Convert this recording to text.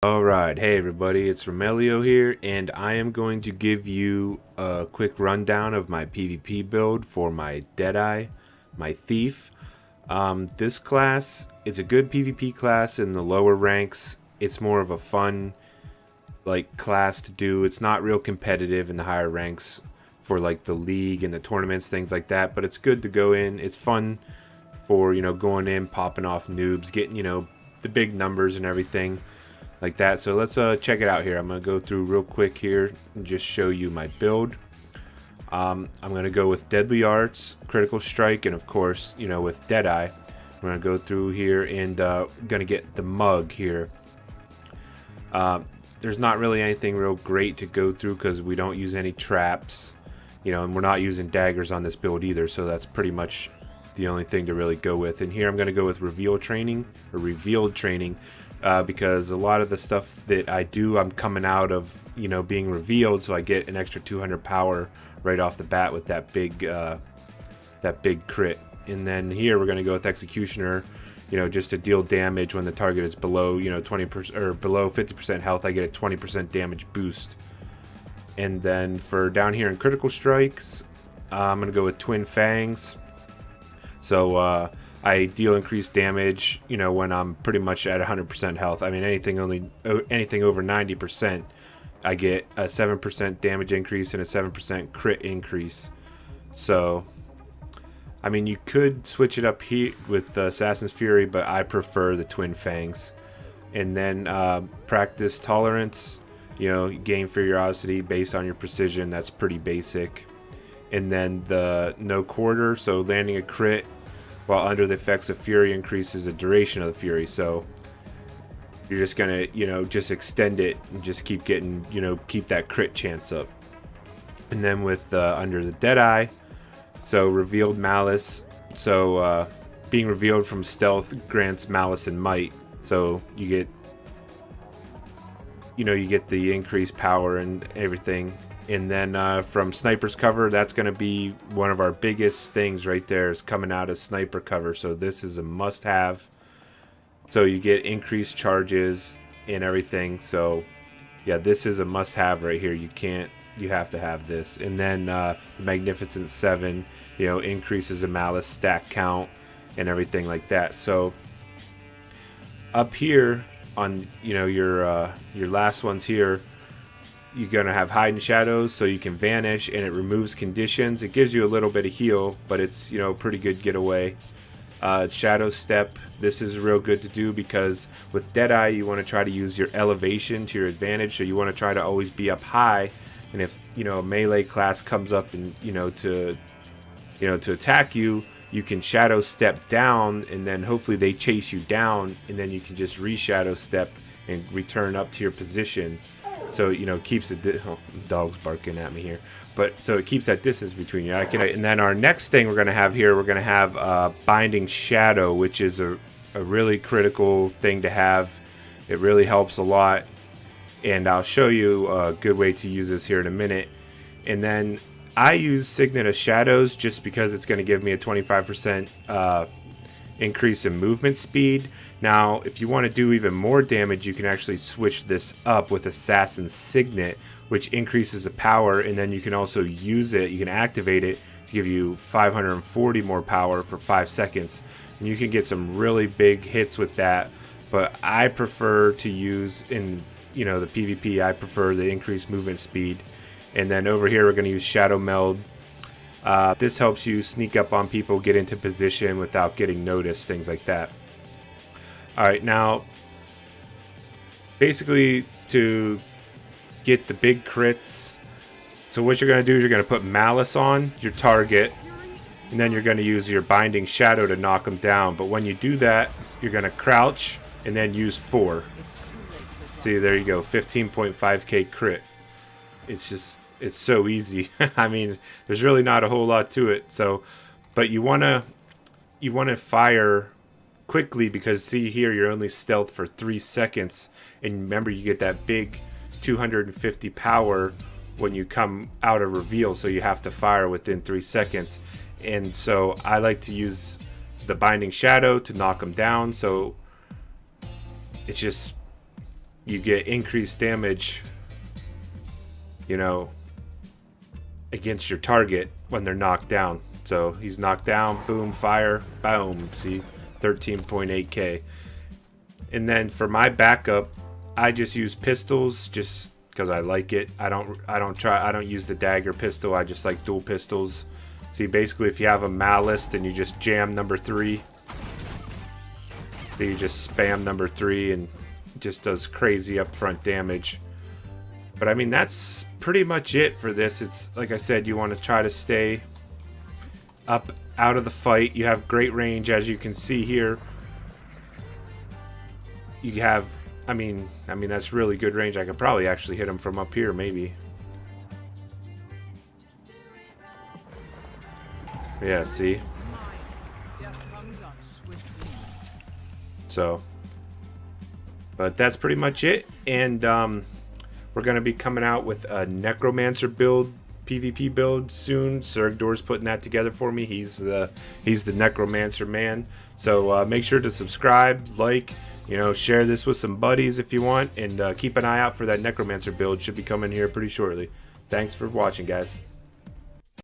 Alright, hey everybody, it's Romelio here, and I am going to give you a quick rundown of my PvP build for my Deadeye, my Thief. This class is a good PvP class in the lower ranks. It's more of a fun, class to do. It's not real competitive in the higher ranks for, the league and the tournaments, things like that, but it's good to go in. It's fun for, going in, popping off noobs, getting, the big numbers and everything like that. So let's check it out here. I'm gonna go through real quick here and just show you my build. I'm gonna go with Deadly Arts, Critical Strike, and of course, with Deadeye. I'm gonna go through here and gonna get the mug here. There's not really anything real great to go through because we don't use any traps, and we're not using daggers on this build either, so that's pretty much the only thing to really go with. And here I'm gonna go with Revealed Training, because a lot of the stuff that I do, I'm coming out of, being revealed, so I get an extra 200 power right off the bat with that big crit. And then here we're going to go with Executioner, just to deal damage when the target is below, 20% or below 50% health. I get a 20% damage boost. And then for down here in Critical Strikes, I'm going to go with Twin Fangs. So I deal increased damage, when I'm pretty much at 100% health. I mean, anything over 90%, I get a 7% damage increase and a 7% crit increase. So, I mean, you could switch it up here with Assassin's Fury, but I prefer the Twin Fangs. And then practice tolerance, gain curiosity based on your precision. That's pretty basic. And then the no quarter, so landing a crit while under the effects of Fury increases the duration of the Fury. So you're just gonna, just extend it and just keep getting, keep that crit chance up. And then with under the Deadeye, so Revealed Malice. So being revealed from stealth grants malice and might. So you get, you get the increased power and everything. And then from Sniper's Cover, that's going to be one of our biggest things right there, is coming out of Sniper Cover. So this is a must-have. So you get increased charges and everything. So yeah, this is a must-have right here. You have to have this. And then the Magnificent 7, increases the Malice stack count and everything like that. So up here on, your last ones here, you're going to have Hide in Shadows, so you can vanish, and it removes conditions. It gives you a little bit of heal, but it's, pretty good getaway. Shadow Step, this is real good to do because with Deadeye, you want to try to use your elevation to your advantage, so you want to try to always be up high. And if, a melee class comes up and, to attack you, you can Shadow Step down, and then hopefully they chase you down, and then you can just re-Shadow Step and return up to your position. So, keeps the dog's barking at me here, but so it keeps that distance between you. And then our next thing we're going to have here, we're going to have Binding Shadow, which is a really critical thing to have. It really helps a lot, and I'll show you a good way to use this here in a minute. And then I use Signet of Shadows just because it's going to give me a 25% increase in movement speed. Now, if you want to do even more damage, you can actually switch this up with Assassin's Signet, which increases the power, and then you can also use it, you can activate it to give you 540 more power for 5 seconds. And you can get some really big hits with that, but I prefer to use in, the PvP, I prefer the increased movement speed. And then over here, we're going to use Shadow Meld. This helps you sneak up on people, get into position without getting noticed, things like that. Alright, now, basically to get the big crits, so what you're going to do is you're going to put Malice on your target, and then you're going to use your Binding Shadow to knock them down. But when you do that, you're going to crouch and then use 4. See, there you go, 15.5k crit. It's so easy. I mean, there's really not a whole lot to it. So, but you wanna fire quickly because see here, you're only stealth for 3 seconds, and remember you get that big 250 power when you come out of reveal. So you have to fire within 3 seconds, and so I like to use the Binding Shadow to knock them down. So it's just you get increased damage, you know, against your target when they're knocked down. So he's knocked down, boom, fire, boom. See, 13.8k. And then for my backup, I just use pistols just because I like it. I don't use the dagger pistol. I just like dual pistols. See, basically if you have a malice and you just jam number 3, then you just spam number 3 and it just does crazy upfront damage. But I mean, that's pretty much it for this. It's like I said, you want to try to stay up out of the fight. You have great range, as you can see here. You have, I mean that's really good range. I could probably actually hit him from up here, maybe. Yeah, see. So, but that's pretty much it. And we're gonna be coming out with a necromancer build, PvP build soon. Sergdor's putting that together for me. He's the necromancer man. So make sure to subscribe, like, you know, share this with some buddies if you want, and keep an eye out for that necromancer build. Should be coming here pretty shortly. Thanks for watching, guys.